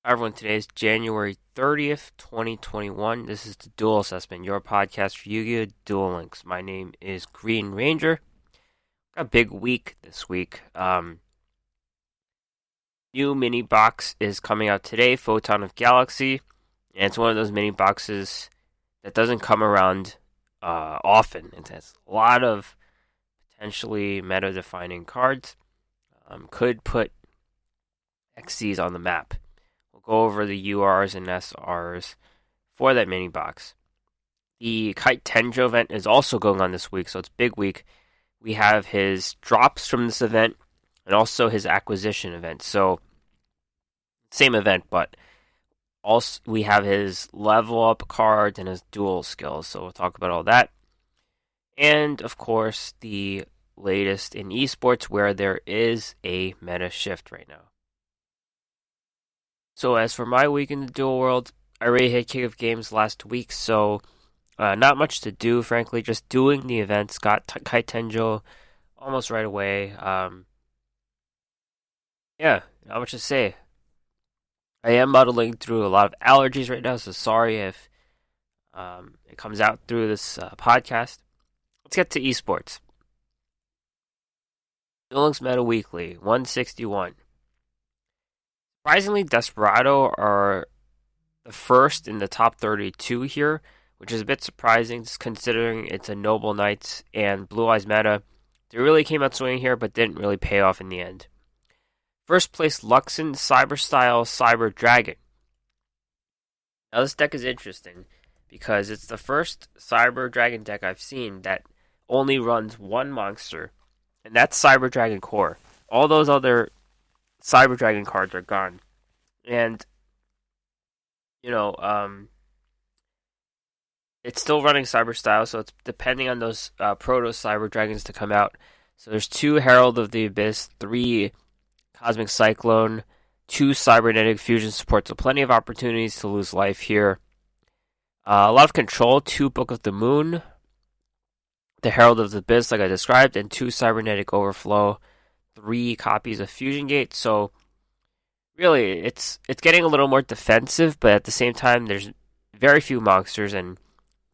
Hi everyone, today is January 30th, 2021. This is the Duel Assessment, your podcast for Yu-Gi-Oh! Duel Links. My name is Green Ranger. Got a big week this week. New MiniBOX is coming out today, Photon of Galaxy. And it's one of those mini-boxes that doesn't come around often. It has a lot of potentially meta-defining cards. Could put XCs on the map. Go over the URs and SRs for that mini box. The Kite Tenjo event is also going on this week, so it's a big week. We have his drops from this event and also his acquisition event. So, same event, but also we have his level up cards and his duel skills. So, we'll talk about all that. And, of course, the latest in esports where there is a meta shift right now. So as for my week in the Duel world, I already had kick of games last week, so not much to do, frankly. Just doing the events. Got Kite Tenjo almost right away. Yeah, not much to say. I am muddling through a lot of allergies right now, so sorry if it comes out through this podcast. Let's get to esports. Duel Links Meta Weekly, 161. Surprisingly, Desperado are the first in the top 32 here, which is a bit surprising considering it's a Noble Knights and Blue Eyes meta. They really came out swinging here, but didn't really pay off in the end. First place, Luxon, Cyber Style, Cyber Dragon. Now this deck is interesting because it's the first Cyber Dragon deck I've seen that only runs one monster, and that's Cyber Dragon Core. All those other Cyber Dragon cards are gone. And, it's still running Cyber Style, so it's depending on those Proto Cyber Dragons to come out. So there's 2 Herald of the Abyss, 3 Cosmic Cyclone, 2 Cybernetic Fusion support, so plenty of opportunities to lose life here. A lot of control, 2 Book of the Moon, the Herald of the Abyss, like I described, and 2 Cybernetic Overflow. 3 copies of Fusion Gate, so really it's getting a little more defensive, but at the same time there's very few monsters and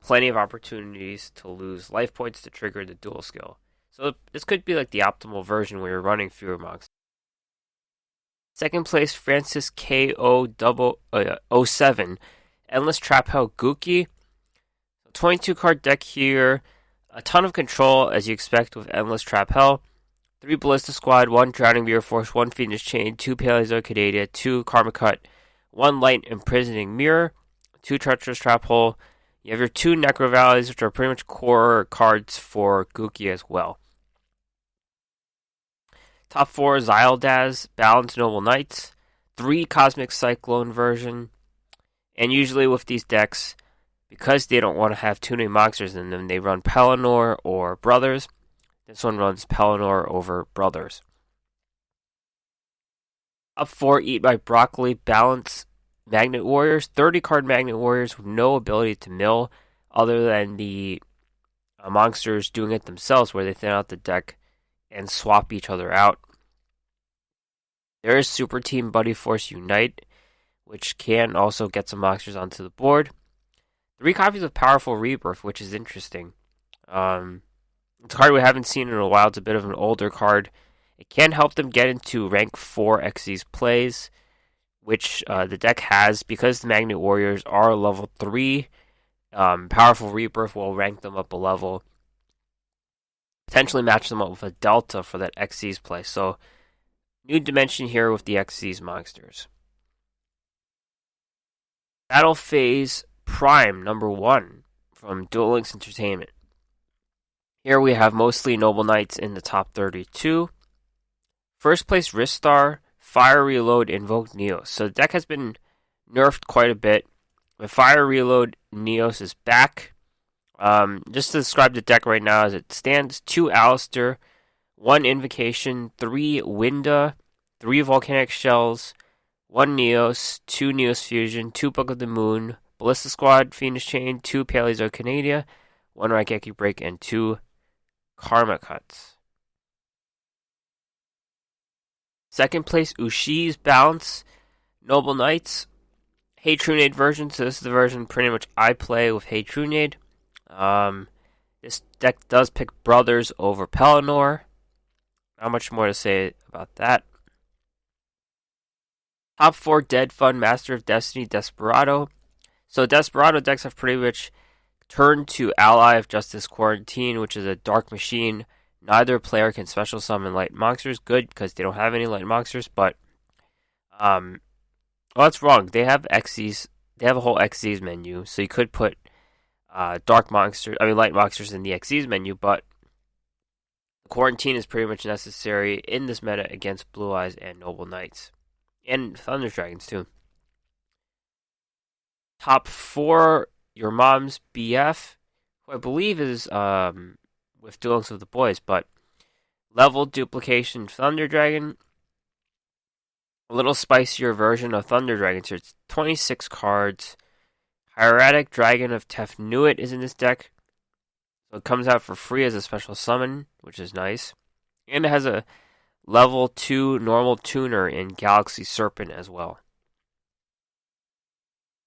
plenty of opportunities to lose life points to trigger the dual skill. So this could be like the optimal version where you're running fewer monsters. Second place, Francis KO07, Endless Trap Hell Guki. 22 card deck here, a ton of control as you expect with Endless Trap Hell. 3 Ballista Squad, 1 Drowning Mirror Force, 1 Phoenix Chain, 2 Paleozoic Canadia, 2 Karma Cut, 1 Light Imprisoning Mirror, 2 Treacherous Trap Hole. You have your 2 Necro Valleys, which are pretty much core cards for Guki as well. Top 4, Xyldaz, Balanced Noble Knights, 3 Cosmic Cyclone version, and usually with these decks, because they don't want to have too many monsters in them, they run Pelennor or Brothers. This one runs Pelennor over Brothers. Up 4, Eat My Broccoli, Balance Magnet Warriors. 30 card Magnet Warriors with no ability to mill other than the monsters doing it themselves where they thin out the deck and swap each other out. There is Super Team Buddy Force Unite, which can also get some monsters onto the board. 3 copies of Powerful Rebirth, which is interesting. It's a card we haven't seen in a while. It's a bit of an older card. It can help them get into rank 4 XC's plays, which the deck has because the Magnet Warriors are level 3. Powerful Rebirth will rank them up a level. Potentially match them up with a Delta for that XC's play. So, new dimension here with the XC's monsters. Battle Phase Prime number 1 from Duel Links Entertainment. Here we have mostly Noble Knights in the top 32. First place, Ristar, Fire Reload, Invoke Neos. So the deck has been nerfed quite a bit. With Fire Reload, Neos is back. Just to describe the deck right now as it stands, 2 Alistair, 1 Invocation, 3 Winda, 3 Volcanic Shells, 1 Neos, 2 Neos Fusion, 2 Book of the Moon, Ballista Squad, Phoenix Chain, 2 Paleozoic Canadia, 1 Raigeki Break, and 2 Karma Cuts. Second place, Ushi's Balance, Noble Knights, Hey Trunade version. So this is the version pretty much I play with Hey Trunade. This deck does pick Brothers over Pelennor. Not much more to say about that. Top 4 Dead Fun, Master of Destiny, Desperado. So Desperado decks have pretty much turned to Ally of Justice Quarantine, which is a dark machine. Neither player can special summon light monsters. Good, because they don't have any light monsters, but well, that's wrong. They have Xyz. They have a whole Xyz menu, so you could put light monsters in the Xyz menu, but Quarantine is pretty much necessary in this meta against Blue Eyes and Noble Knights. And Thunder Dragons, too. Top 4, Your Mom's BF, who I believe is with Duels with the Boys, but Level Duplication Thunder Dragon. A little spicier version of Thunder Dragon. So it's 26 cards. Hieratic Dragon of Tefnuit is in this deck. So it comes out for free as a special summon, which is nice. And it has a level 2 normal tuner in Galaxy Serpent as well.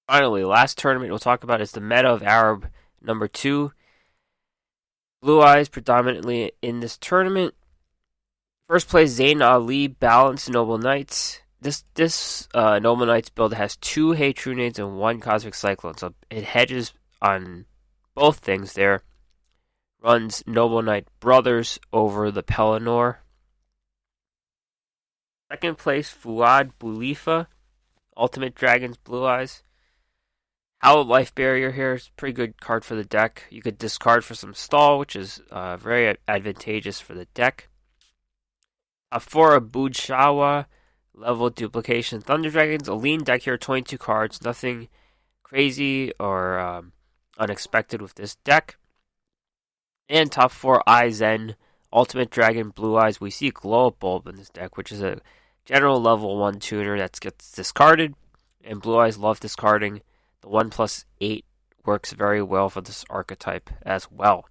Finally, last tournament we'll talk about is the Meta of Arab number 2. Blue Eyes predominantly in this tournament. First place, Zayn Ali, Balanced Noble Knights. This Noble Knights build has 2 Hey Trunades and 1 Cosmic Cyclone, so it hedges on both things there. Runs Noble Knight Brothers over the Pelennor. Second place, Fuad Bulifa, Ultimate Dragons Blue Eyes. Hallowed Life Barrier here is a pretty good card for the deck. You could discard for some stall, which is very advantageous for the deck. For Abud Shawa, Level Duplication Thunder Dragons. A lean deck here, 22 cards. Nothing crazy or unexpected with this deck. And top 4, Aizen, Ultimate Dragon Blue Eyes. We see Glow Up Bulb in this deck, which is a general level 1 tuner that gets discarded. And Blue Eyes love discarding. The 1+8 works very well for this archetype as well.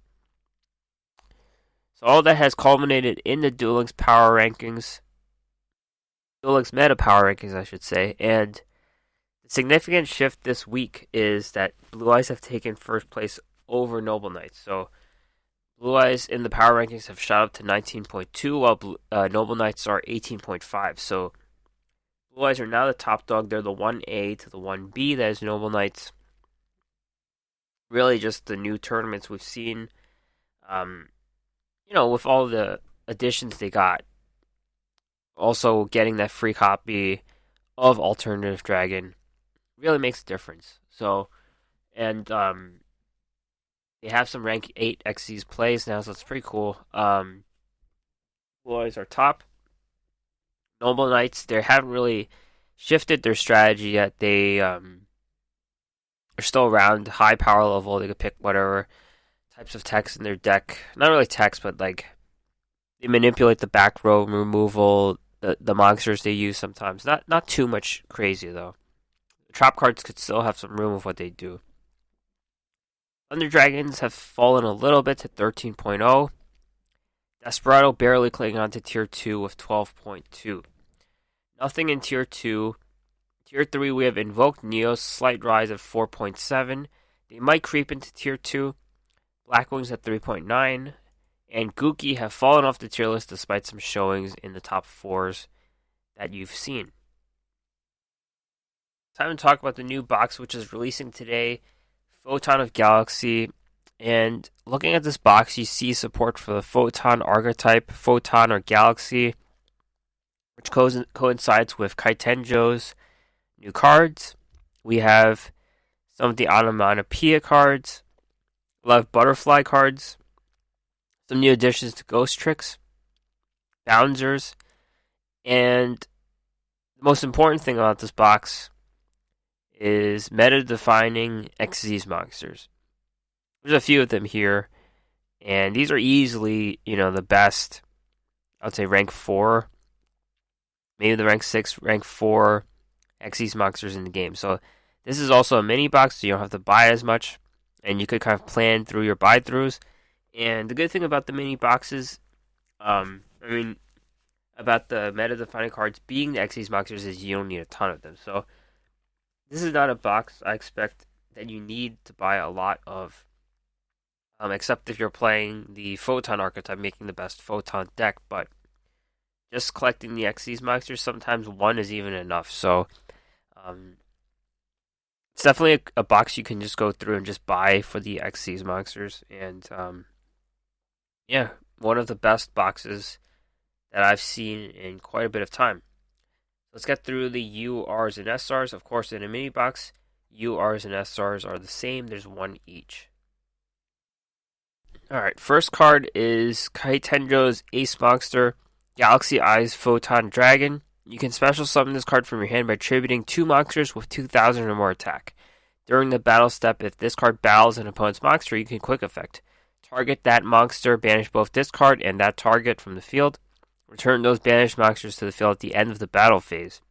So all that has culminated in the Duel Links power rankings. Duel Links meta power rankings, I should say. And the significant shift this week is that Blue Eyes have taken first place over Noble Knights. So Blue Eyes in the power rankings have shot up to 19.2, while Noble Knights are 18.5. So Blue Eyes are now the top dog. They're the 1A to the 1B. That is Noble Knights. Really just the new tournaments we've seen. With all the additions they got. Also getting that free copy of Alternative Dragon really makes a difference. So, and they have some rank 8 Xyz plays now, so it's pretty cool. Blue Eyes are top. Noble Knights, they haven't really shifted their strategy yet. They are still around high power level. They could pick whatever types of text in their deck. Not really text, but like they manipulate the back row removal, the monsters they use sometimes. Not too much crazy though. The trap cards could still have some room with what they do. Thunder Dragons have fallen a little bit to 13.0. Desperado barely clinging on to Tier 2 with 12.2. Nothing in Tier 2. Tier 3 we have Invoked Neos, slight rise of 4.7. They might creep into Tier 2. Blackwings at 3.9. And Gookie have fallen off the tier list despite some showings in the top 4s that you've seen. Time to talk about the new box which is releasing today. Photon of Galaxy. And looking at this box, you see support for the Photon archetype, Photon or Galaxy, which coincides with Kite Tenjo's new cards. We have some of the Onomatopoeia cards, a lot of Butterfly cards, some new additions to Ghost Tricks, Bouncers, and the most important thing about this box is meta-defining Xyz monsters. There's a few of them here, and these are easily, the best, I would say rank 4, maybe the rank 6, rank 4 Xyz monsters in the game. So this is also a mini box, so you don't have to buy as much, and you could kind of plan through your buy-throughs. And the good thing about the mini boxes, I about the meta-defining cards being the Xyz monsters is you don't need a ton of them. So this is not a box I expect that you need to buy a lot of, except if you're playing the Photon archetype, making the best Photon deck. But just collecting the Xyz monsters, sometimes one is even enough. So um, it's definitely a box you can just go through and just buy for the Xyz monsters. And yeah, one of the best boxes that I've seen in quite a bit of time. Let's get through the URs and SRs. Of course, in a mini box, URs and SRs are the same. There's one each. Alright, first card is Kite Tenjo's Ace Monster, Galaxy Eyes Photon Dragon. You can special summon this card from your hand by attributing 2 monsters with 2,000 or more attack. During the battle step, if this card battles an opponent's monster, you can quick effect. Target that monster, banish both this card and that target from the field. Return those banished monsters to the field at the end of the battle phase.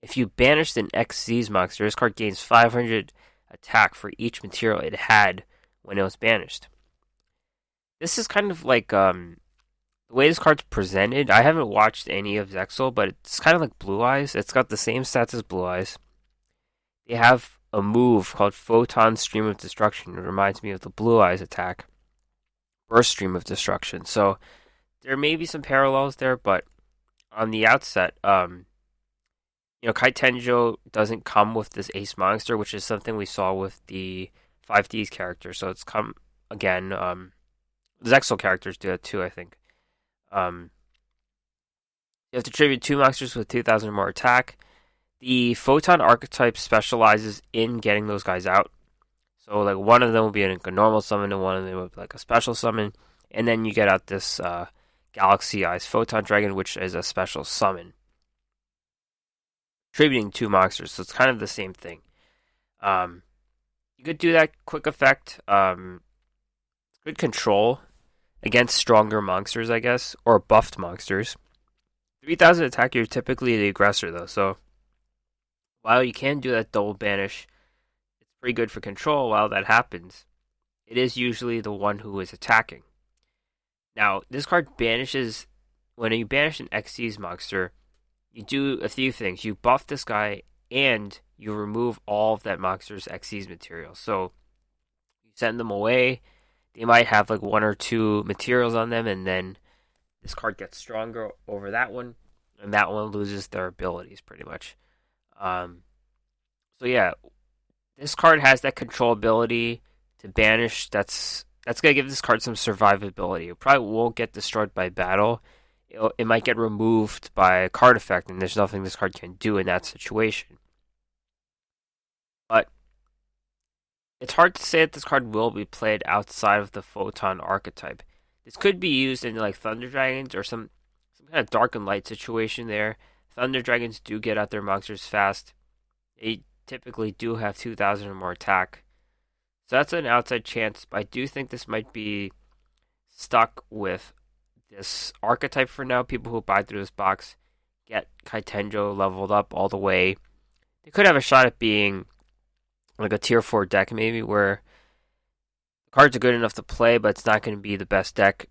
If you banished an Xyz monster, this card gains 500 attack for each material it had when it was banished. This is kind of like the way this card's presented. I haven't watched any of Zexal, but it's kind of like Blue Eyes. It's got the same stats as Blue Eyes. They have a move called Photon Stream of Destruction. It reminds me of the Blue Eyes attack. Burst Stream of Destruction. So there may be some parallels there, but on the outset, Kite Tenjo doesn't come with this Ace Monster, which is something we saw with the 5Ds character. So it's come again. The Zexal characters do that too, I think. You have to tribute 2 monsters with 2,000 or more attack. The Photon archetype specializes in getting those guys out. So like one of them will be a normal summon, and one of them will be like a special summon, and then you get out this Galaxy Eyes Photon Dragon, which is a special summon. Attributing 2 monsters, so it's kind of the same thing. You could do that quick effect. Good control against stronger monsters, I guess, or buffed monsters. 3,000 attack, you're typically the aggressor, though, so while you can do that double banish, it's pretty good for control while that happens. It is usually the one who is attacking. Now, this card banishes, when you banish an Xyz monster, you do a few things. You buff this guy, and you remove all of that monster's Xyz material. So, you send them away. They might have like 1 or 2 materials on them, and then this card gets stronger over that one, and that one loses their abilities pretty much. So yeah, this card has that control ability to banish. That's gonna give this card some survivability. It probably won't get destroyed by battle. It might get removed by a card effect, and there's nothing this card can do in that situation. But it's hard to say that this card will be played outside of the Photon archetype. This could be used in like Thunder Dragons or some kind of dark and light situation there. Thunder Dragons do get out their monsters fast. They typically do have 2,000 or more attack. So that's an outside chance, but I do think this might be stuck with this archetype for now. People who buy through this box get Kite Tenjo leveled up all the way. They could have a shot at being like a tier 4 deck maybe, where the cards are good enough to play, but it's not going to be the best deck.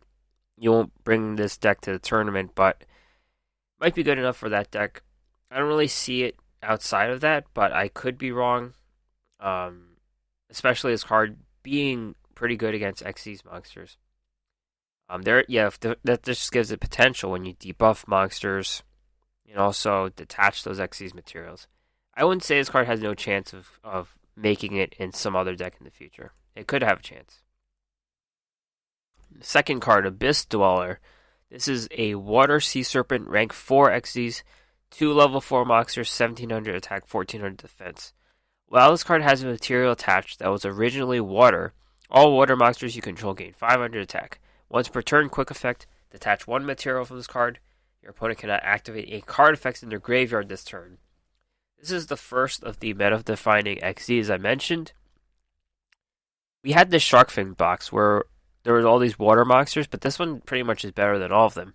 You won't bring this deck to the tournament, but it might be good enough for that deck. I don't really see it outside of that, but I could be wrong. Especially this card being pretty good against Xyz monsters. That just gives it potential when you debuff monsters and also detach those Xyz materials. I wouldn't say this card has no chance of making it in some other deck in the future. It could have a chance. Second card, Abyss Dweller. This is a Water Sea Serpent, rank 4 Xyz, 2 level 4 monsters, 1700 attack, 1400 defense. While this card has a material attached that was originally water, all water monsters you control gain 500 attack. Once per turn, quick effect, detach 1 material from this card. Your opponent cannot activate a card effects in their graveyard this turn. This is the first of the meta-defining Xyz I mentioned. We had this Sharkfin box where there was all these water monsters, but this one pretty much is better than all of them.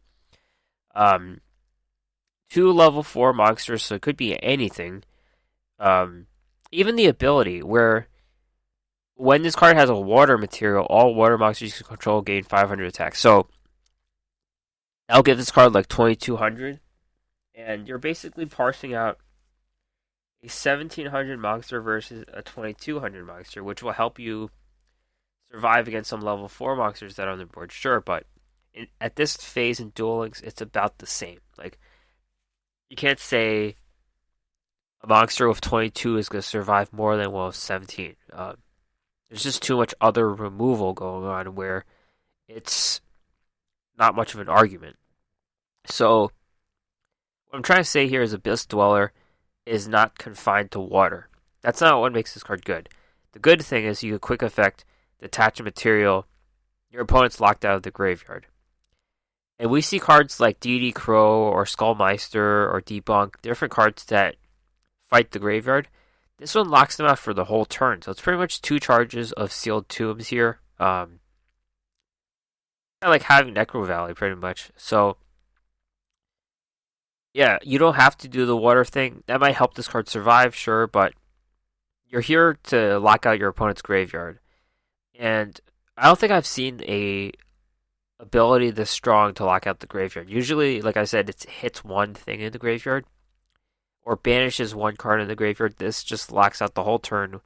2 level 4 monsters, so it could be anything. Even the ability where when this card has a water material, all water monsters you control gain 500 attack. So I'll give this card like 2200, and you're basically parsing out a 1700 monster versus a 2200 monster, which will help you survive against some level 4 monsters that are on the board, sure, but at this phase in Duel Links, it's about the same. Like, you can't say a monster with 22 is going to survive more than one with 17. There's just too much other removal going on where it's not much of an argument. So, what I'm trying to say here is Abyss Dweller is not confined to water. That's not what makes this card good. The good thing is you can quick effect, detach a material, your opponent's locked out of the graveyard. And we see cards like DD Crow or Skullmeister or Debunk, different cards that fight the graveyard. This one locks them out for the whole turn. So it's pretty much 2 charges of Sealed Tombs here. Kind of like having Necro Valley, pretty much. So, yeah, you don't have to do the water thing. That might help this card survive, sure, but you're here to lock out your opponent's graveyard. And I don't think I've seen a ability this strong to lock out the graveyard. Usually, like I said, it hits one thing in the graveyard or banishes one card in the graveyard. This just locks out the whole turn,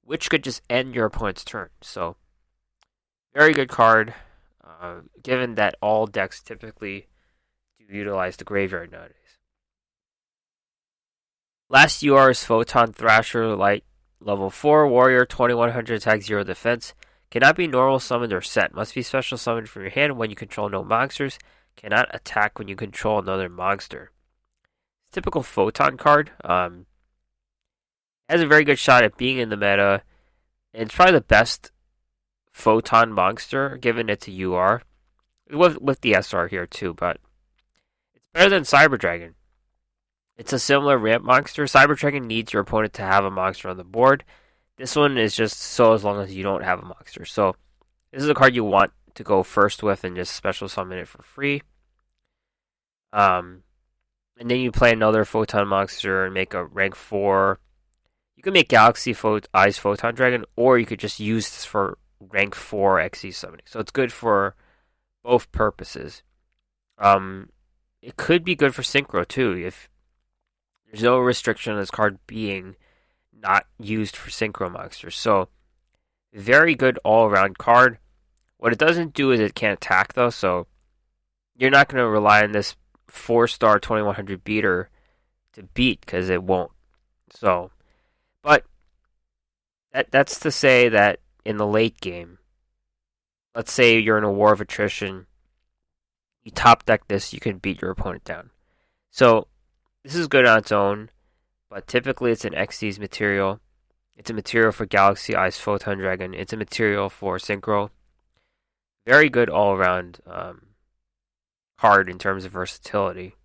which could just end your opponent's turn. So, very good card, given that all decks typically do utilize the graveyard nowadays. Last UR is Photon Thrasher, Light, level 4, Warrior, 2100 attack, 0 defense. Cannot be normal summoned or set. Must be special summoned from your hand when you control no monsters. Cannot attack when you control another monster. Typical Photon card. Has a very good shot at being in the meta. And it's probably the best Photon monster, given it's a UR. With the SR here too, but it's better than Cyber Dragon. It's a similar ramp monster. Cyber Dragon needs your opponent to have a monster on the board. This one is just so as long as you don't have a monster. So this is a card you want to go first with and just special summon it for free. And then you play another Photon monster and make a rank 4. You can make Galaxy Eyes Photon Dragon, or you could just use this for rank 4 XE summoning. So it's good for both purposes. It could be good for Synchro too, if there's no restriction on this card being not used for Synchro monsters. So, very good all-around card. What it doesn't do is it can't attack, though, so you're not going to rely on this 4-star 2100 beater to beat, because it won't. So, but that's to say that in the late game, let's say you're in a war of attrition, you top deck this, you can beat your opponent down. So, this is good on its own. But typically it's an Xyz material. It's a material for Galaxy Eyes Photon Dragon. It's a material for Synchro. Very good all-around card in terms of versatility.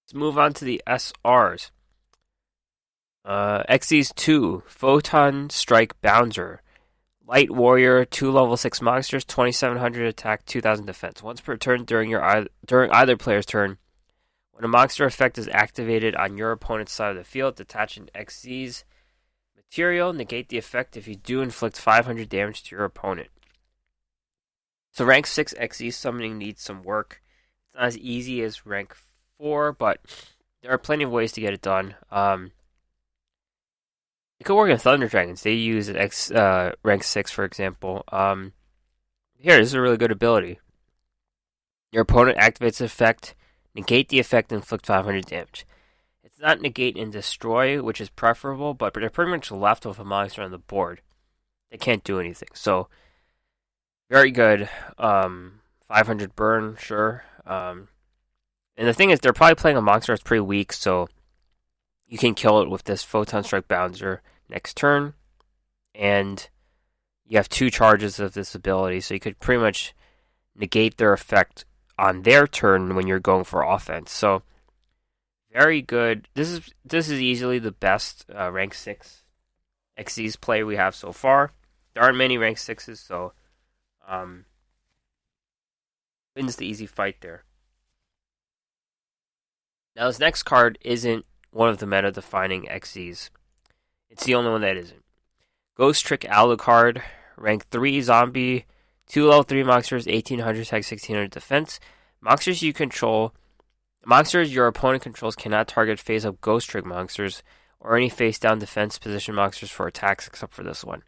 Let's move on to the SRs. Xyz 2, Photon Strike Bouncer. Light Warrior, 2 level 6 monsters, 2700 attack, 2000 defense. Once per turn during either player's turn, when a monster effect is activated on your opponent's side of the field, detach an Xyz material, negate the effect if you do inflict 500 damage to your opponent. So rank 6 Xyz summoning needs some work. It's not as easy as rank 4, but there are plenty of ways to get it done. It could work in Thunder Dragons. They use rank 6, for example. Here, this is a really good ability. Your opponent activates the effect. Negate the effect and inflict 500 damage. It's not negate and destroy, which is preferable, but they're pretty much left with a monster on the board. They can't do anything. So, very good. 500 burn, sure. And the thing is, they're probably playing a monster that's pretty weak, so you can kill it with this Photon Strike Bouncer next turn. And you have 2 charges of this ability, so you could pretty much negate their effect on their turn when you're going for offense. So, very good. This is easily the best rank 6 Xyz play we have so far. There aren't many rank 6s, so wins the easy fight there. Now, this next card isn't one of the meta-defining Xyz. It's the only one that isn't. Ghost Trick Alucard, rank 3 zombie, 2 level 3 monsters, 1800 attack, 1600 defense. Monsters your opponent controls cannot target face-up Ghost Trick monsters or any face-down defense position monsters for attacks except for this one.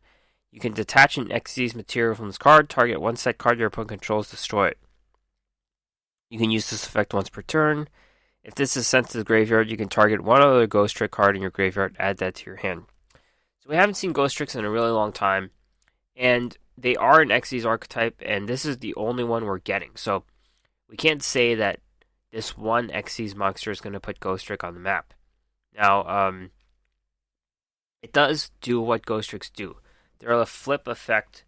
You can detach an Xyz material from this card, target one set card your opponent controls, destroy it. You can use this effect once per turn. If this is sent to the graveyard, you can target one other Ghost Trick card in your graveyard, add that to your hand. So we haven't seen Ghost Tricks in a really long time, and they are an Xyz archetype, and this is the only one we're getting. So we can't say that this one Xyz monster is going to put Ghost Trick on the map. Now, it does do what Ghost Tricks do. They're a flip effect.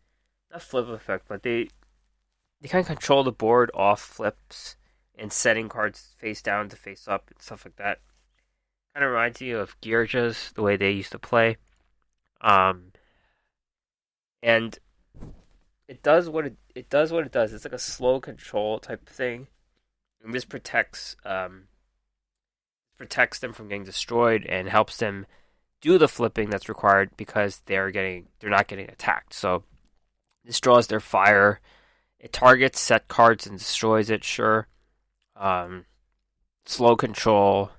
Not flip effect, but they kind of control the board off flips and setting cards face down to face up and stuff like that. Kind of reminds you of yugiohs, the way they used to play. And it does what it does. It's like a slow control type thing. And this protects them from getting destroyed and helps them do the flipping that's required because they're not getting attacked. So this draws their fire. It targets set cards and destroys it, sure. Slow control.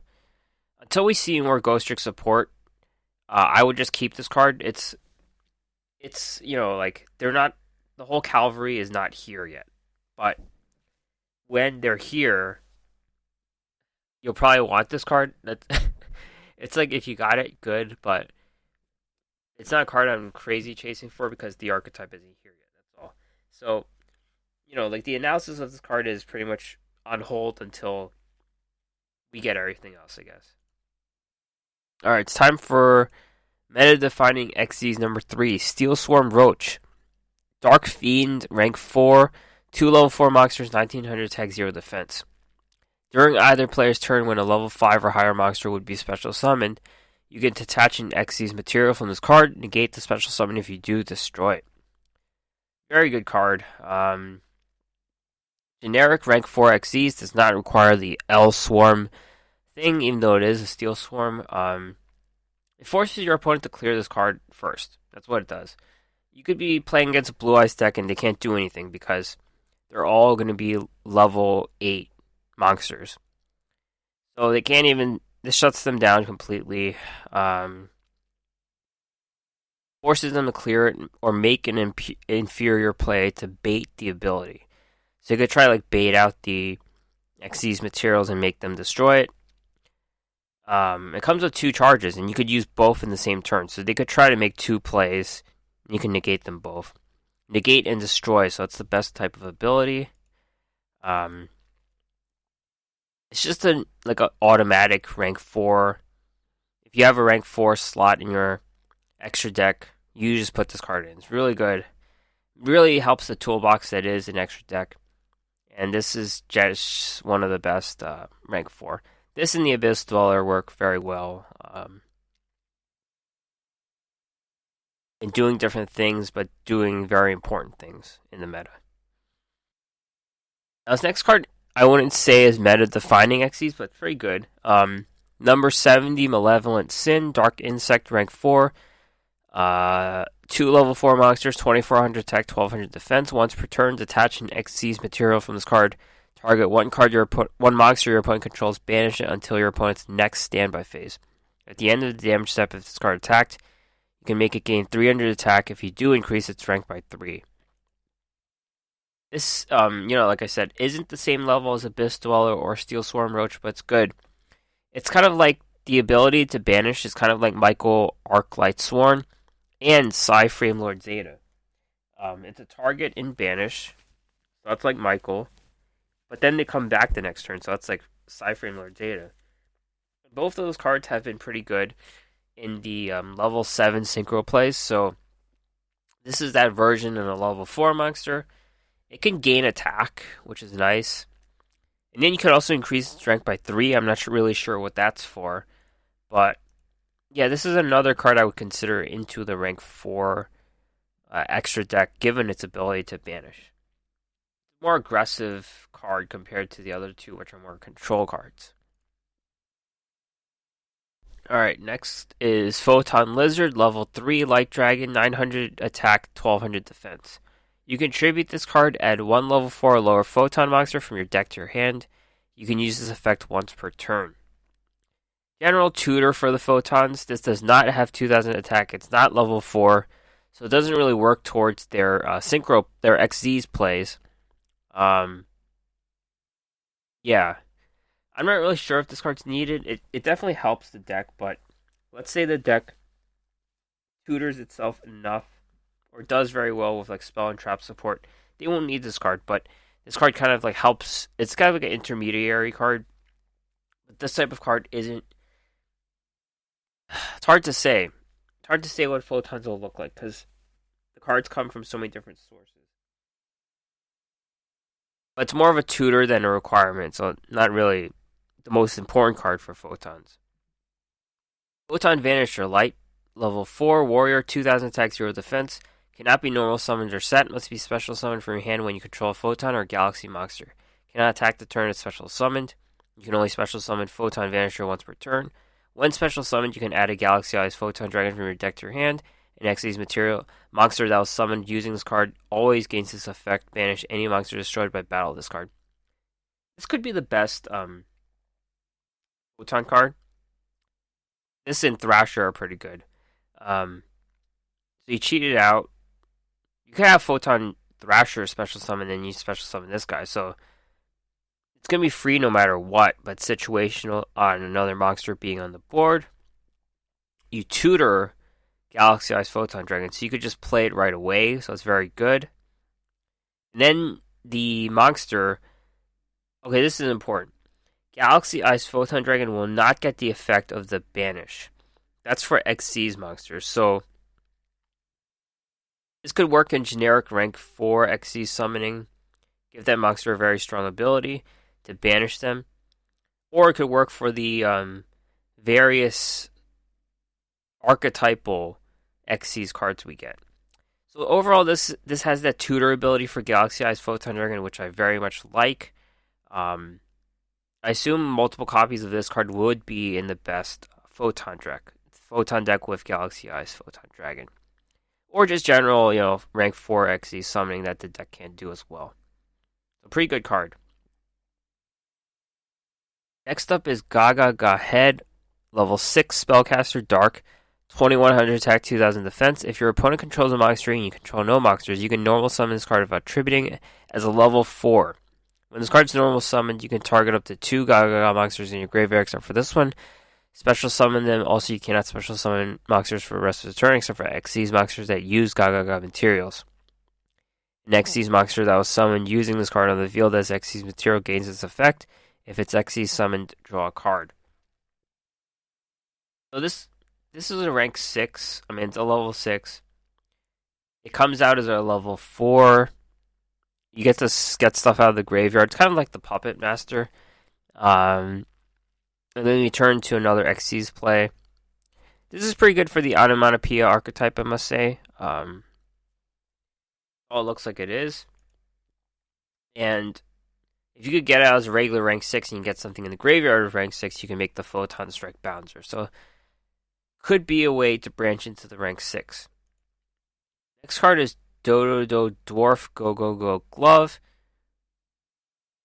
Until we see more Ghost Trick support, I would just keep this card. It's they're not, the whole cavalry is not here yet. But when they're here, you'll probably want this card. It's like if you got it, good, but it's not a card I'm crazy chasing for because the archetype isn't here yet. That's all. So, the analysis of this card is pretty much on hold until we get everything else, I guess. Alright, it's time for meta-defining Xyz number 3, Steel Swarm Roach. Dark Fiend, rank 4, 2 level 4 monsters, 1900 attack, 0 defense. During either player's turn when a level 5 or higher monster would be special summoned, you can detach an Xyz material from this card, negate the special summon. If you do, destroy it. Very good card. Generic rank 4 Xyz does not require the L Swarm thing, even though it is a Steel Swarm. It forces your opponent to clear this card first. That's what it does. You could be playing against a Blue Eyes deck and they can't do anything because they're all going to be level 8 monsters. So they can't even... This shuts them down completely. Forces them to clear it or make an inferior play to bait the ability. So you could try to bait out the Xyz materials and make them destroy it. It comes with 2 charges, and you could use both in the same turn. So they could try to make 2 plays, and you can negate them both. Negate and destroy, so it's the best type of ability. It's just an automatic rank 4. If you have a rank 4 slot in your extra deck, you just put this card in. It's really good. Really helps the toolbox that is an extra deck. And this is just one of the best rank 4. This and the Abyss Dweller work very well in doing different things, but doing very important things in the meta. Now, this next card, I wouldn't say is meta-defining Xyz, but it's pretty good. Number 70, Malevolent Sin, Dark Insect, rank 4. 2 level 4 monsters, 2400 attack, 1200 defense. Once per turn, detach an Xyz material from this card. Target one monster your opponent controls, banish it until your opponent's next standby phase. At the end of the damage step, if this card attacked, you can make it gain 300 attack. If you do, increase its rank by 3. This, like I said, isn't the same level as Abyss Dweller or Steel Swarm Roach, but it's good. It's kind of like the ability to banish is kind of like Michael Arclight Sworn and Frame Lord Zeta. It's a target in banish, so that's like Michael. But then they come back the next turn, so that's like Frame Lord Zeta. Both of those cards have been pretty good in the level 7 synchro plays, so this is that version in a level 4 monster. It can gain attack, which is nice. And then you can also increase its rank by 3. I'm not really sure what that's for. But, yeah, this is another card I would consider into the rank 4 extra deck, given its ability to banish. More aggressive card compared to the other 2, which are more control cards. Alright, next is Photon Lizard, level 3, Light Dragon, 900 attack, 1200 defense. You can tribute this card, add 1 level 4 or lower Photon monster from your deck to your hand. You can use this effect once per turn. General tutor for the Photons. This does not have 2000 attack. It's not level 4, so it doesn't really work towards their synchro, their XZ's plays. Yeah. I'm not really sure if this card's needed. It definitely helps the deck, but let's say the deck tutors itself enough, or does very well with like spell and trap support. They won't need this card, but this card kind of like helps. It's kind of like an intermediary card. But this type of card isn't. It's hard to say. It's hard to say what Photons will look like because the cards come from so many different sources. But it's more of a tutor than a requirement, so not really the most important card for Photons. Photon Vanisher, light, level 4, warrior, 2000 attack, 0 defense. Cannot be normal summoned or set. Must be special summoned from your hand when you control a Photon or Galaxy monster. Cannot attack the turn it's special summoned. You can only special summon Photon Vanisher once per turn. When special summoned, you can add a Galaxy-Eyes Photon Dragon from your deck to your hand. An XYZ material monster that was summoned using this card always gains this effect. Banish any monster destroyed by battle this card. This could be the best Photon card. This and Thrasher are pretty good. So you cheat it out. You can have Photon Thrasher special summon, and you special summon this guy. So it's going to be free no matter what, but situational on another monster being on the board. You tutor Galaxy Eyes Photon Dragon, so you could just play it right away, so it's very good. And then the monster. Okay, this is important. Galaxy Eyes Photon Dragon will not get the effect of the banish. That's for XC's monsters, so this could work in generic rank 4 XC summoning. Give that monster a very strong ability to banish them. Or it could work for the various archetypal XC's cards we get. So overall, this has that tutor ability for Galaxy Eyes Photon Dragon, which I very much like. I assume multiple copies of this card would be in the best Photon deck with Galaxy Eyes Photon Dragon. Or just general, rank 4 XC summoning that the deck can't do as well. A pretty good card. Next up is Gaga Head, level 6 spellcaster, dark, 2100 attack, 2000 defense. If your opponent controls a monster and you control no monsters, you can normal summon this card without attributing as a level 4. When this card's normal summoned, you can target up to 2 Gaga monsters in your graveyard except for this one. Special summon them. Also, you cannot special summon monsters for the rest of the turn except for XC's monsters that use Gaga materials. An XC's monster that was summoned using this card on the field as XC's material gains its effect. If it's XC summoned, draw a card. So this is a rank 6. I mean, it's a level 6. It comes out as a level 4. You get to get stuff out of the graveyard. It's kind of like the Puppet Master. And then you turn to another XC's play. This is pretty good for the Onomatopoeia archetype, I must say. It looks like it is. And if you could get it out as a regular rank 6 and you get something in the graveyard of rank 6, you can make the Photon Strike Bouncer. So, could be a way to branch into the rank 6. Next card is Dodo Dwarf Go Glove.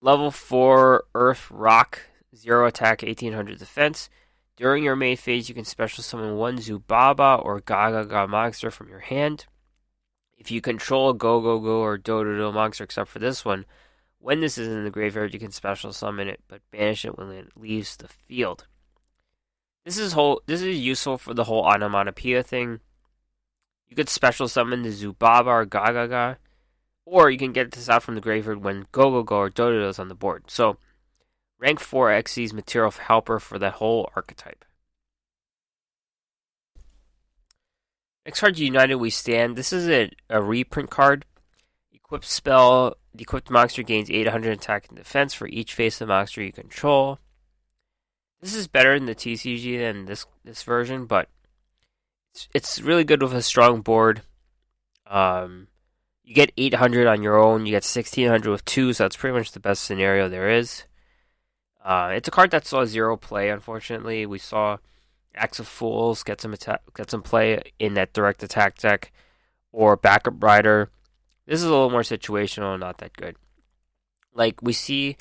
Level 4 Earth Rock, 0 attack, 1800 defense. During your main phase, you can special summon 1 Zubaba or Gaga monster from your hand. If you control a Go or Dodo monster except for this one, when this is in the graveyard, you can special summon it, but banish it when it leaves the field. This is useful for the whole onomatopoeia thing. You could special summon the Zubaba or Gaga, or you can get this out from the graveyard when Go or Dodo is on the board. So, rank 4 XC's material helper for the whole archetype. Next card, United We Stand. This is a reprint card. Equipped spell. The equipped monster gains 800 attack and defense for each face of monster you control. This is better in the TCG than this version, but it's really good with a strong board. You get 800 on your own. You get 1600 with 2, so that's pretty much the best scenario there is. It's a card that saw 0 play, unfortunately. We saw Axe of Fools get some play in that direct attack deck, or Backup Rider This is a little more situational and not that good. Like, we see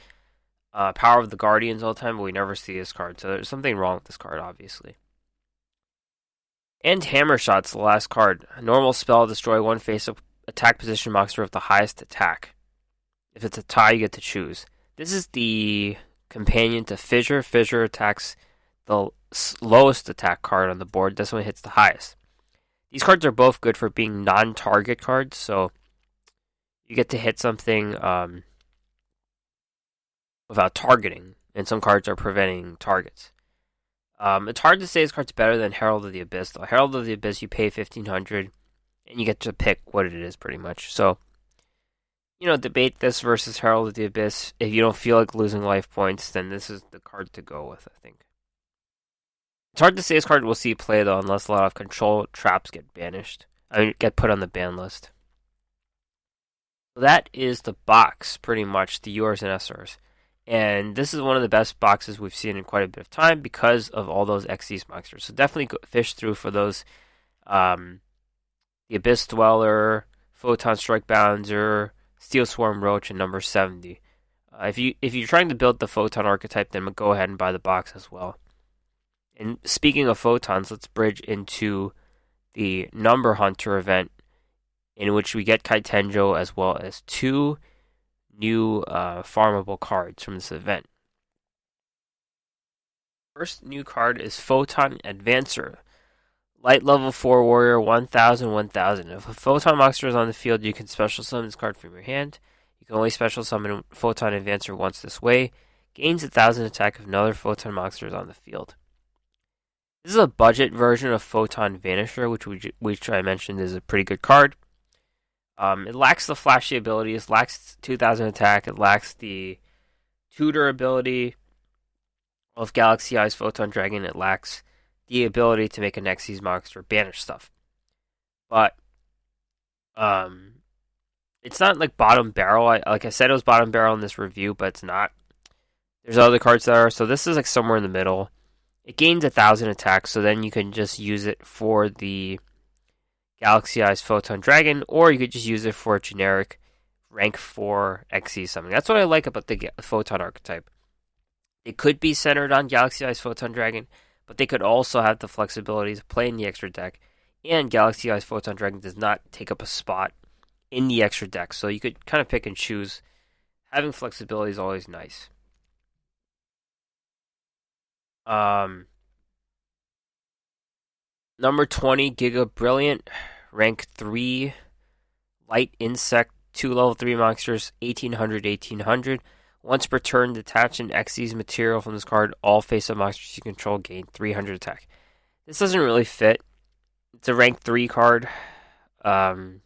Power of the Guardians all the time, but we never see this card, so there's something wrong with this card, obviously. And Hammer Shot's the last card. A normal spell, destroy one face-up attack position monster with the highest attack. If it's a tie, you get to choose. This is the companion to Fissure. Fissure attacks the lowest attack card on the board. This one hits the highest. These cards are both good for being non-target cards, so you get to hit something without targeting, and some cards are preventing targets. It's hard to say this card's better than Herald of the Abyss, though. Herald of the Abyss, you pay 1,500, and you get to pick what it is, pretty much. So, debate this versus Herald of the Abyss. If you don't feel like losing life points, then this is the card to go with, I think. It's hard to say this card will see play, though, unless a lot of control traps get banished. Get put on the ban list. So that is the box, pretty much, the URs and SRs. And this is one of the best boxes we've seen in quite a bit of time because of all those Xyz monsters. So definitely fish through for those. The Abyss Dweller, Photon Strike Bouncer, Steel Swarm Roach, and number 70. If you're trying to build the Photon archetype, then go ahead and buy the box as well. And speaking of Photons, let's bridge into the Number Hunter event, in which we get Kite Tenjo as well as 2 new farmable cards from this event. First new card is Photon Advancer. Light level 4 warrior, 1000, 1000. If a Photon monster is on the field, you can special summon this card from your hand. You can only special summon Photon Advancer once this way. Gains 1000 attack if another Photon monster is on the field. This is a budget version of Photon Vanisher, which I mentioned is a pretty good card. It lacks the flashy abilities, lacks 2000 attack, it lacks the tutor ability of Galaxy Eyes Photon Dragon, it lacks the ability to make a Xyz monster banish stuff. But it's not like bottom barrel. Like I said, it was bottom barrel in this review, but it's not. There's other cards that are, so this is like somewhere in the middle. It gains 1000 attack, so then you can just use it for the Galaxy Eyes Photon Dragon, or you could just use it for a generic rank 4 Xyz something. That's what I like about the Photon archetype. It could be centered on Galaxy Eyes Photon Dragon, but they could also have the flexibility to play in the extra deck, and Galaxy Eyes Photon Dragon does not take up a spot in the extra deck, so you could kind of pick and choose. Having flexibility is always nice. Number 20, Giga Brilliant, rank 3, Light Insect, 2 level 3 monsters, 1800, 1800. Once per turn, detach an Xyz material from this card. All face-up monsters you control gain 300 attack. This doesn't really fit. It's a rank 3 card. It's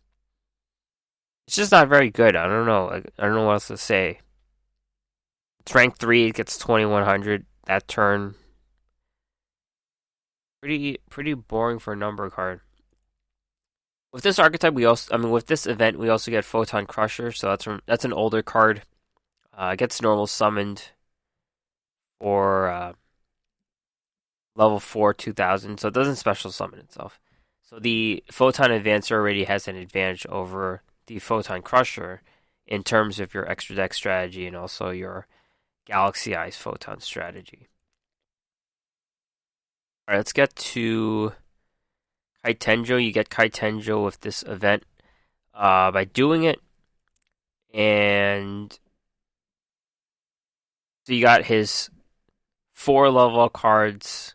just not very good. I don't know. I don't know what else to say. It's rank 3. It gets 2100 that turn. Pretty boring for a number card. With this archetype, with this event, we also get Photon Crusher. So that's an older card. It gets normal summoned for level 4, 2000. So it doesn't special summon itself. So the Photon Advancer already has an advantage over the Photon Crusher in terms of your extra deck strategy and also your Galaxy Eyes Photon strategy. Alright, let's get to Kite Tenjo. You get Kite Tenjo with this event by doing it. And so you got his 4 level cards,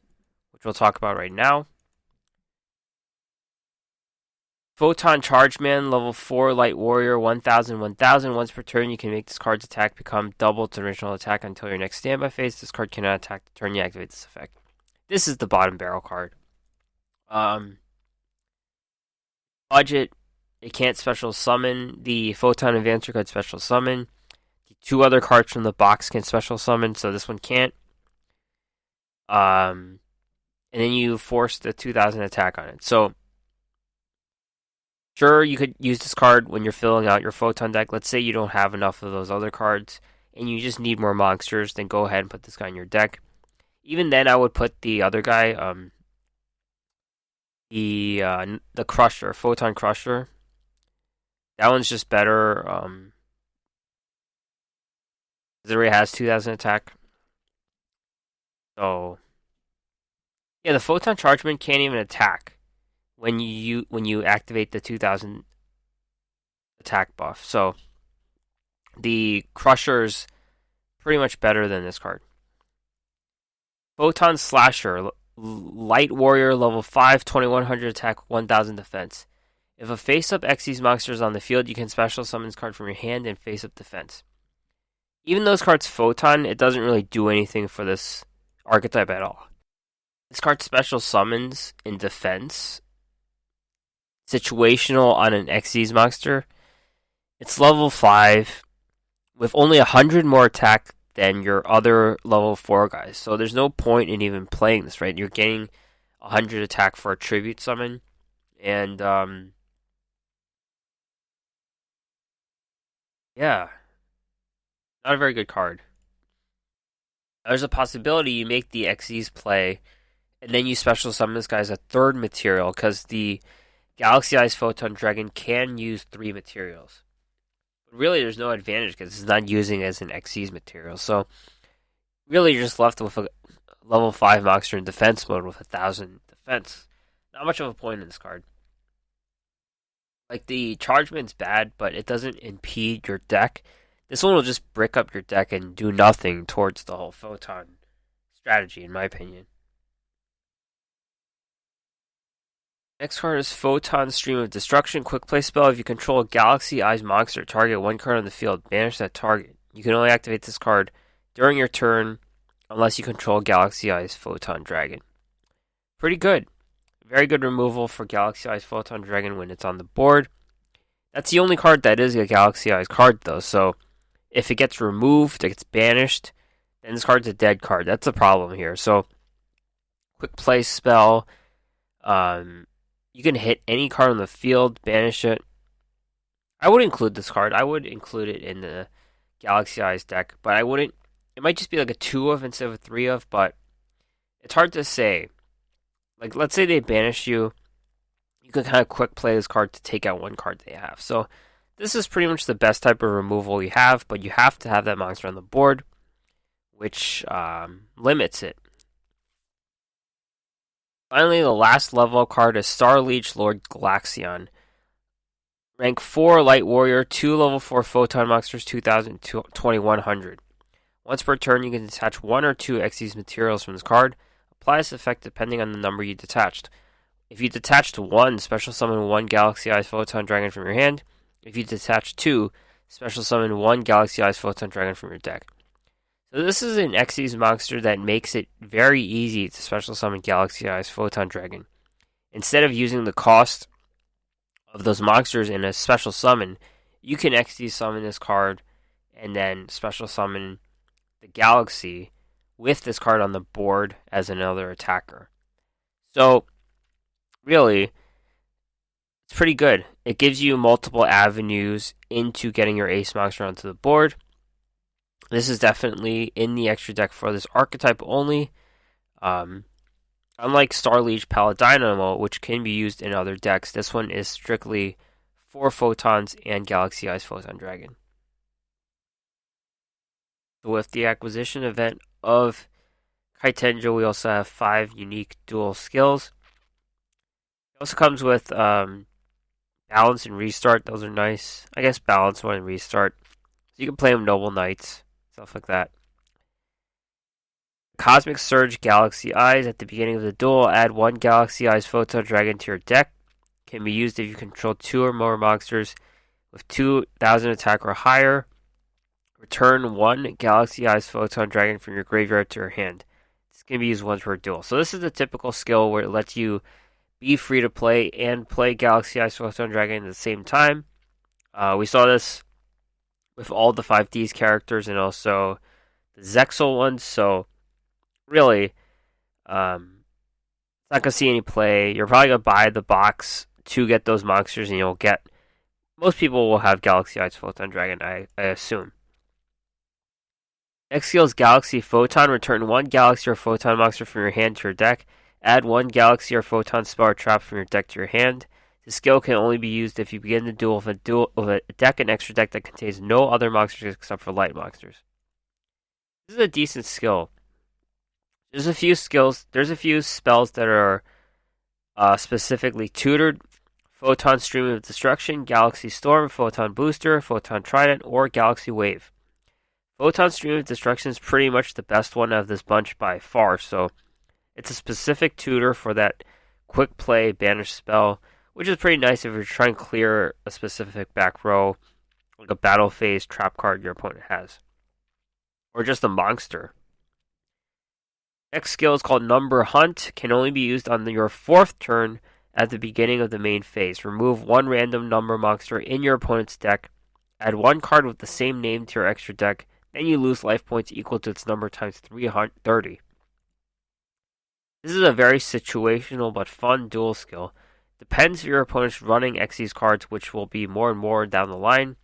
which we'll talk about right now. Photon Chargeman, level 4 Light Warrior, 1000, 1000. Once per turn, you can make this card's attack become double its original attack until your next standby phase. This card cannot attack the turn you activate this effect. This is the bottom barrel card. Budget, it can't special summon. The Photon Advancer could special summon. The 2 other cards from the box can special summon, so this one can't. And then you force the 2000 attack on it. So, sure, you could use this card when you're filling out your Photon deck. Let's say you don't have enough of those other cards, and you just need more monsters, then go ahead and put this guy in your deck. Even then, I would put the other guy, the Crusher, Photon Crusher. That one's just better. It already has 2,000 attack. So yeah, the Photon Chargeman can't even attack when you activate the 2,000 attack buff. So the Crusher's pretty much better than this card. Photon Slasher, Light Warrior, level 5, 2100 attack, 1000 defense. If a face-up Xyz monster is on the field, you can special summon this card from your hand and face-up defense. Even though this card's Photon, it doesn't really do anything for this archetype at all. This card special summons in defense, situational on an Xyz monster. It's level 5 with only 100 more attack than your other level 4 guys. So there's no point in even playing this, right? You're getting 100 attack for a tribute summon. And, yeah, not a very good card. There's a possibility you make the Xyz play, and then you special summon this guy as a third material, because the Galaxy Eyes Photon Dragon can use 3 materials. Really, there's no advantage because it's not using it as an Xyz material. So, really, you're just left with a level 5 monster in defense mode with 1,000 defense. Not much of a point in this card. Like, the Chargeman's bad, but it doesn't impede your deck. This one will just brick up your deck and do nothing towards the whole Photon strategy, in my opinion. Next card is Photon Stream of Destruction. Quick play spell. If you control a Galaxy Eyes monster, target one card on the field. Banish that target. You can only activate this card during your turn unless you control Galaxy Eyes Photon Dragon. Pretty good. Very good removal for Galaxy Eyes Photon Dragon when it's on the board. That's the only card that is a Galaxy Eyes card, though. So if it gets removed, it gets banished, then this card's a dead card. That's the problem here. So quick play spell. You can hit any card on the field, banish it. I would include this card. I would include it in the Galaxy Eyes deck, but I wouldn't. It might just be like a 2 of instead of a 3 of, but it's hard to say. Like, let's say they banish you. You can kind of quick play this card to take out one card they have. So this is pretty much the best type of removal you have, but you have to have that monster on the board, which limits it. Finally, the last level card is Star Leech Lord Galaxion. Rank 4 Light Warrior, 2 level 4 Photon monsters, 2,000, 2,100. Once per turn, you can detach 1 or 2 Xyz materials from this card. Apply this effect depending on the number you detached. If you detached 1, special summon 1 Galaxy Eyes Photon Dragon from your hand. If you detach 2, special summon 1 Galaxy Eyes Photon Dragon from your deck. So this is an Xyz monster that makes it very easy to special summon Galaxy Eyes Photon Dragon. Instead of using the cost of those monsters in a special summon, you can Xyz summon this card and then special summon the Galaxy with this card on the board as another attacker. So, really, it's pretty good. It gives you multiple avenues into getting your ace monster onto the board. This is definitely in the extra deck for this archetype only. Unlike Star Leech Paladino, which can be used in other decks, this one is strictly for Photons and Galaxy Eyes Photon Dragon. So with the acquisition event of Kite Tenjo, we also have 5 unique dual skills. It also comes with Balance and Restart. Those are nice. I guess Balance 1 and Restart. So you can play them Noble Knights. Stuff like that. Cosmic Surge Galaxy Eyes. At the beginning of the duel, add 1 Galaxy Eyes Photon Dragon to your deck. Can be used if you control 2 or more monsters with 2,000 attack or higher. Return 1 Galaxy Eyes Photon Dragon from your graveyard to your hand. This can be used once per duel. So this is the typical skill where it lets you be free to play and play Galaxy Eyes Photon Dragon at the same time. We saw this with all the 5Ds characters and also the Zexal ones. So really, not going to see any play. You're probably going to buy the box to get those monsters, and you'll get... Most people will have Galaxy Eyes Photon Dragon, I assume. Next skill is Galaxy Photon. Return 1 Galaxy or Photon monster from your hand to your deck. Add 1 Galaxy or Photon spell or trap from your deck to your hand. The skill can only be used if you begin the duel with a deck and extra deck that contains no other monsters except for light monsters. This is a decent skill. There's a few spells that are specifically tutored. Photon Stream of Destruction, Galaxy Storm, Photon Booster, Photon Trident, or Galaxy Wave. Photon Stream of Destruction is pretty much the best one of this bunch by far, so it's a specific tutor for that quick play banish spell, which is pretty nice if you're trying to clear a specific back row, like a battle phase trap card your opponent has. Or just a monster. Next skill is called Number Hunt, can only be used on your 4th turn at the beginning of the main phase. Remove one random number monster in your opponent's deck, add one card with the same name to your extra deck, then you lose life points equal to its number times 330. This is a very situational but fun duel skill. Depends if your opponent's running Xyz cards, which will be more and more down the line,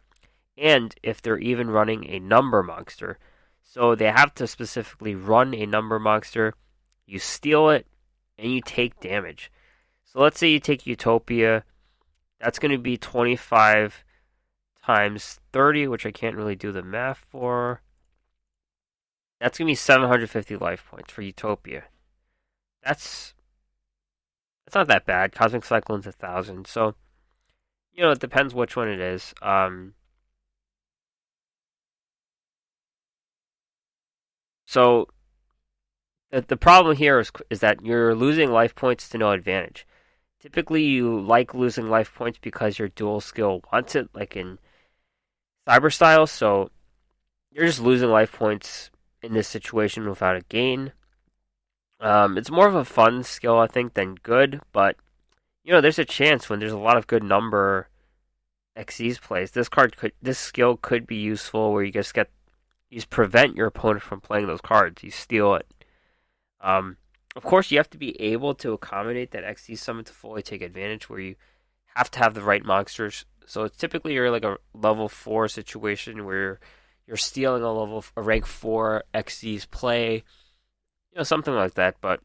and if they're even running a number monster. So they have to specifically run a number monster, you steal it, and you take damage. So let's say you take Utopia, that's going to be 25 times 30, which I can't really do the math for. That's going to be 750 life points for Utopia. That's not that bad. Cosmic Cyclone's 1,000, so it depends which one it is. So the problem here is that you're losing life points to no advantage. Typically, you like losing life points because your duel skill wants it, like in Cyber Style, so you're just losing life points in this situation without a gain. It's more of a fun skill, I think, than good, but there's a chance when there's a lot of good number Xyz plays. This skill could be useful where you just prevent your opponent from playing those cards. You steal it. Of course, you have to be able to accommodate that Xyz summon to fully take advantage, where you have to have the right monsters. So it's typically you're like a level 4 situation where you're stealing a rank 4 Xyz play, something like that. But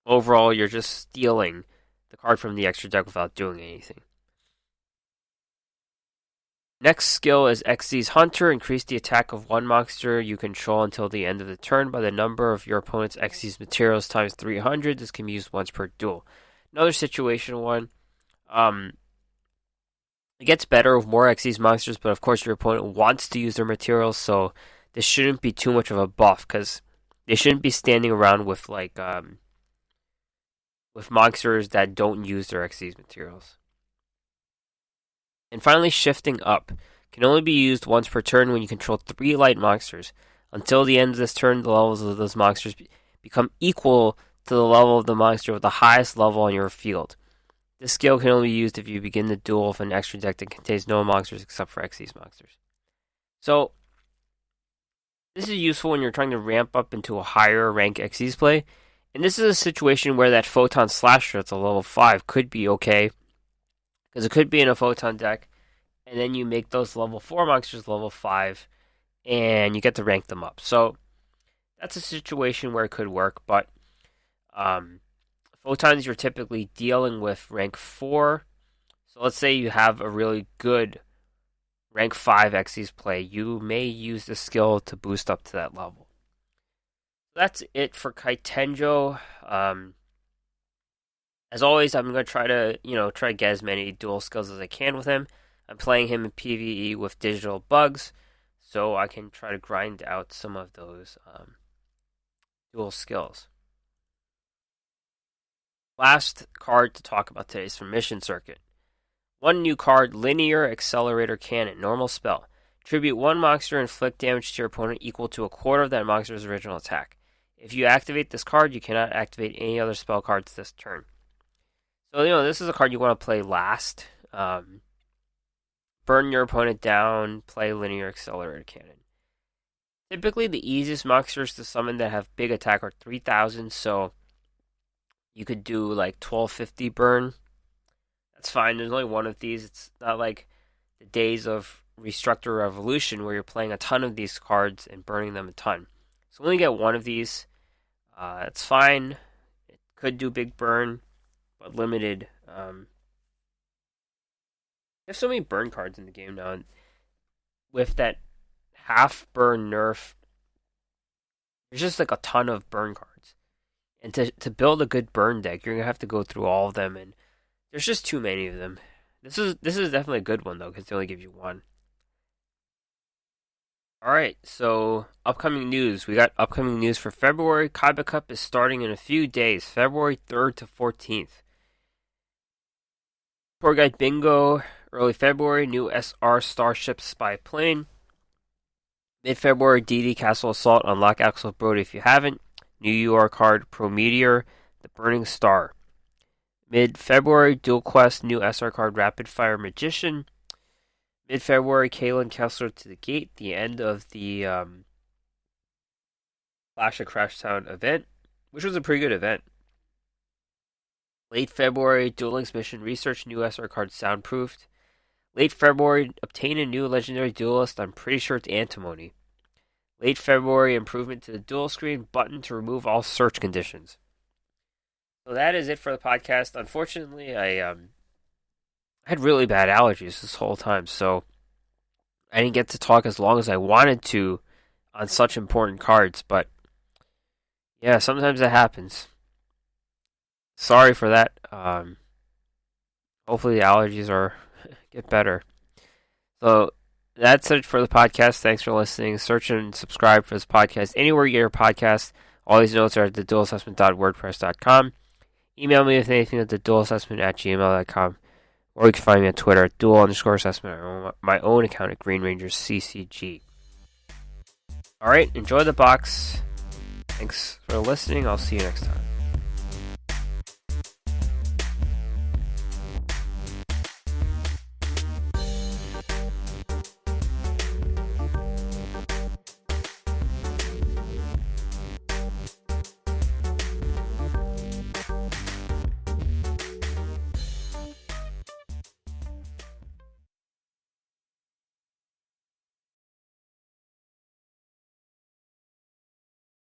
overall, you're just stealing the card from the extra deck without doing anything. Next skill is Xyz Hunter. Increase the attack of one monster you control until the end of the turn by the number of your opponent's Xyz materials times 300. This can be used once per duel. Another situational one. It gets better with more Xyz monsters, but of course your opponent wants to use their materials, so this shouldn't be too much of a buff, because they shouldn't be standing around with with monsters that don't use their Xyz materials. And finally, Shifting Up can only be used once per turn when you control 3 light monsters. Until the end of this turn, the levels of those monsters become equal to the level of the monster with the highest level on your field. This skill can only be used if you begin the duel with an extra deck that contains no monsters except for Xyz monsters. So, this is useful when you're trying to ramp up into a higher rank Xyz play. And this is a situation where that Photon Slasher at the level 5 could be okay, because it could be in a Photon deck, and then you make those level 4 monsters level 5, and you get to rank them up. So, that's a situation where it could work, but Photons you're typically dealing with rank 4. So let's say you have a really good rank 5 Xyz play. You may use the skill to boost up to that level. That's it for Kite Tenjo. As always, I'm going to try to get as many dual skills as I can with him. I'm playing him in PvE with digital bugs, so I can try to grind out some of those dual skills. Last card to talk about today is from Mission Circuit. One new card, Linear Accelerator Cannon, normal spell. Tribute one monster, inflict damage to your opponent equal to a quarter of that monster's original attack. If you activate this card, you cannot activate any other spell cards this turn. So, this is a card you want to play last. Burn your opponent down, play Linear Accelerator Cannon. Typically, the easiest monsters to summon that have big attack are 3,000, so you could do like 1250 burn. That's fine. There's only one of these. It's not like the days of Restructure Revolution where you're playing a ton of these cards and burning them a ton. So only get one of these. It's fine. It could do big burn, but limited. have so many burn cards in the game now, and with that half burn nerf, there's just like a ton of burn cards. And to build a good burn deck, you're gonna have to go through all of them, and there's just too many of them. This is definitely a good one though, because they only give you one. All right, so upcoming news. We got upcoming news for February. Kaiba Cup is starting in a few days, February 3rd to 14th. Tour Guide Bingo, early February. New SR Starship Spy Plane. Mid-February, DD Castle Assault. Unlock Axel Brody if you haven't. New UR card Pro Meteor, The Burning Star. Mid-February, Duel Quest, new SR card Rapid Fire Magician. Mid-February, Kalen Kessler to the Gate, the end of the Clash of Crash Town event, which was a pretty good event. Late February, Duel Links Mission Research, new SR card Soundproofed. Late February, obtain a new legendary duelist, I'm pretty sure it's Antimony. Late February, improvement to the duel screen, button to remove all search conditions. So that is it for the podcast. Unfortunately, I had really bad allergies this whole time, so I didn't get to talk as long as I wanted to on such important cards, but yeah, sometimes that happens. Sorry for that. Hopefully the allergies get better. So that's it for the podcast. Thanks for listening. Search and subscribe for this podcast anywhere you get your podcast. All these notes are at theduelassessment.wordpress.com. Email me with anything at theduelassessment@gmail.com. Or you can find me on Twitter at duel_assessment or my own account at Green Rangers CCG. Alright, enjoy the box. Thanks for listening. I'll see you next time.